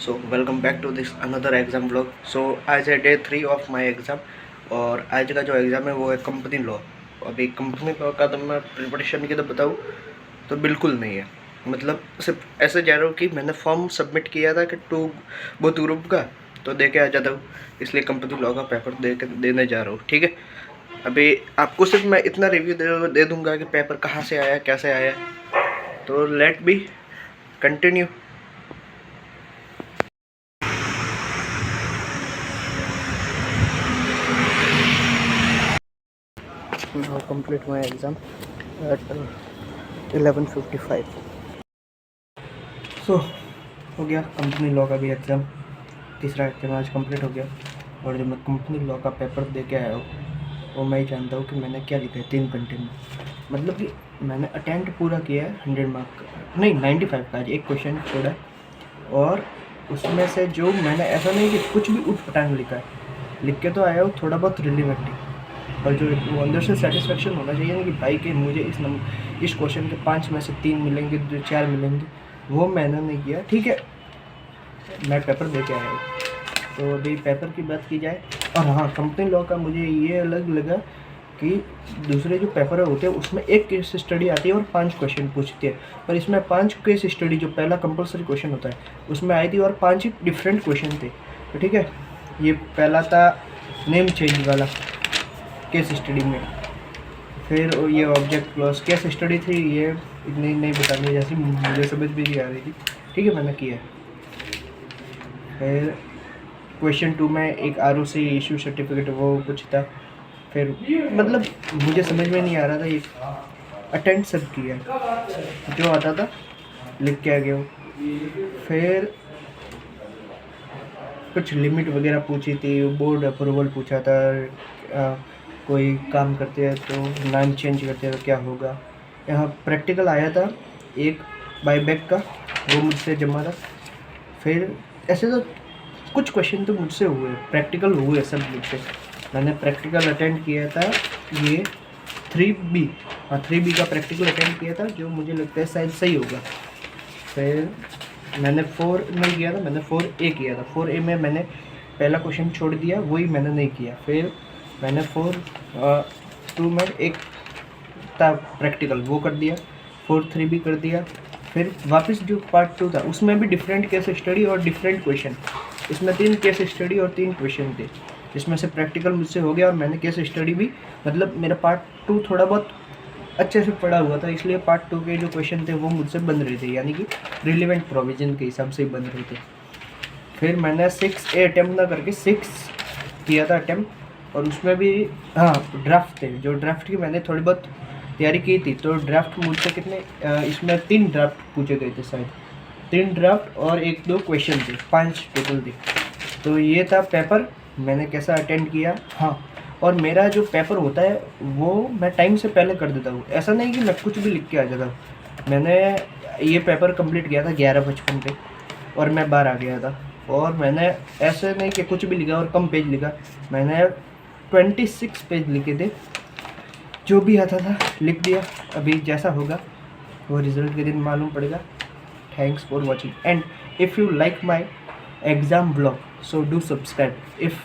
So welcome back to this another exam blog. So आज है day 3 of my exam और आज का जो एग्ज़ाम है वो है कंपनी लॉ। अभी कंपनी लॉ का तो मैं प्रिपरेशन की तो बताऊँ तो बिल्कुल नहीं है। मतलब सिर्फ ऐसे जा रहा हूँ कि मैंने फॉर्म सबमिट किया था कि बहुत ग्रुप का, तो दे के आ जाता हूँ, इसलिए कंपनी लॉ का पेपर देने जा रहा हूँ। ठीक है, अभी आपको सिर्फ मैं इतना रिव्यू दे दूँगा कि पेपर कहाँ से आया, कैसे आया। तो let be continue. Now complete my exam at 11:55. So हो गया कंपनी लॉ का भी एग्ज़ाम, तीसरा एग्जाम आज कंप्लीट हो गया। और जब मैं कंपनी लॉ का पेपर दे के आया हूँ वो मैं ही जानता हूँ कि मैंने क्या लिखा है 3 घंटे में। मतलब कि मैंने अटेम्प्ट पूरा किया है 100 मार्क का, नहीं 95 का, आज एक क्वेश्चन छोड़ा है। और उसमें से जो मैंने ऐसा नहीं कि कुछ भी उठ पटांग लिखा है, लिख के तो आया हूँ थोड़ा बहुत रिलेवेंट। और जो वो अंदर से सेटिस्फेक्शन होना चाहिए ना कि भाई कि मुझे इस क्वेश्चन के 5 में से 3 मिलेंगे, 4 मिलेंगे, वो मैंने नहीं किया। ठीक है, मैं पेपर दे के आया हूँ। तो अभी पेपर की बात की जाए, और हाँ, कंपनी लॉ का मुझे ये अलग लगा कि दूसरे जो पेपर होते हैं उसमें एक केस स्टडी आती है और 5 क्वेश्चन पूछती है, पर इसमें 5 केस स्टडी जो पहला कंपलसरी क्वेश्चन होता है उसमें आई थी और 5 डिफरेंट क्वेश्चन थे। तो ठीक है, ये पहला था नेम चेंज वाला केस स्टडी में, फिर ये ऑब्जेक्ट क्लॉज केस स्टडी थी, ये इतनी नहीं बतानी जैसी मुझे समझ भी नहीं आ रही थी। ठीक है, मैंने किया। फिर क्वेश्चन 2 में एक ROC इशू सर्टिफिकेट वो कुछ था, फिर मतलब मुझे समझ में नहीं आ रहा था, ये अटेंड सब किया, जो आता था लिख के आ गया हूँ। फिर कुछ लिमिट वगैरह पूछी थी, बोर्ड अप्रूवल पूछा था, कोई काम करते हैं तो नाम चेंज करते हैं तो क्या होगा। यहाँ प्रैक्टिकल आया था एक बाईबैक का, वो मुझसे जमा था। फिर ऐसे तो कुछ क्वेश्चन तो मुझसे हुए, प्रैक्टिकल हुए सब मुझसे। मैंने प्रैक्टिकल अटेंड किया था ये 3B, हाँ 3B का प्रैक्टिकल अटेंड किया था, जो मुझे लगता है शायद सही होगा। फिर मैंने 4 में किया था, मैंने 4A किया था। 4A में मैंने पहला क्वेश्चन छोड़ दिया, वही मैंने नहीं किया। फिर मैंने 4.2 में एक था प्रैक्टिकल, वो कर दिया। 4.3 भी कर दिया। फिर वापस जो पार्ट 2 था उसमें भी डिफरेंट केस स्टडी और डिफरेंट क्वेश्चन, इसमें 3 केस स्टडी और 3 क्वेश्चन थे, जिसमें से प्रैक्टिकल मुझसे हो गया और मैंने केस स्टडी भी, मतलब मेरा पार्ट 2 थोड़ा बहुत अच्छे से पढ़ा हुआ था, इसलिए पार्ट 2 के जो क्वेश्चन थे वो मुझसे बन रहे थे, यानी कि रिलेवेंट प्रोविजन के हिसाब से ही बन रहे थे। फिर मैंने 6A अटैम्प्ट ना करके 6 किया था अटैम्प्ट, और उसमें भी हाँ ड्राफ्ट थे, जो ड्राफ्ट की मैंने थोड़ी बहुत तैयारी की थी। तो ड्राफ्ट मुझसे कितने, इसमें 3 ड्राफ्ट पूछे गए थे शायद, 3 ड्राफ्ट और 1-2 क्वेश्चन थे, 5 टोटल थे। तो ये था पेपर, मैंने कैसा अटेंड किया। हाँ, और मेरा जो पेपर होता है वो मैं टाइम से पहले कर देता हूँ, ऐसा नहीं कि मैं कुछ भी लिख के आ जाता हूँ। मैंने ये पेपर कंप्लीट किया था 11:55 पे और मैं 12 आ गया था। और मैंने ऐसे नहीं कि कुछ भी लिखा और कम पेज लिखा, मैंने 26 पेज लिखे थे, जो भी आता था लिख दिया। अभी जैसा होगा वो रिज़ल्ट के दिन मालूम पड़ेगा। Thanks for watching, and if you like my exam blog, so do subscribe. If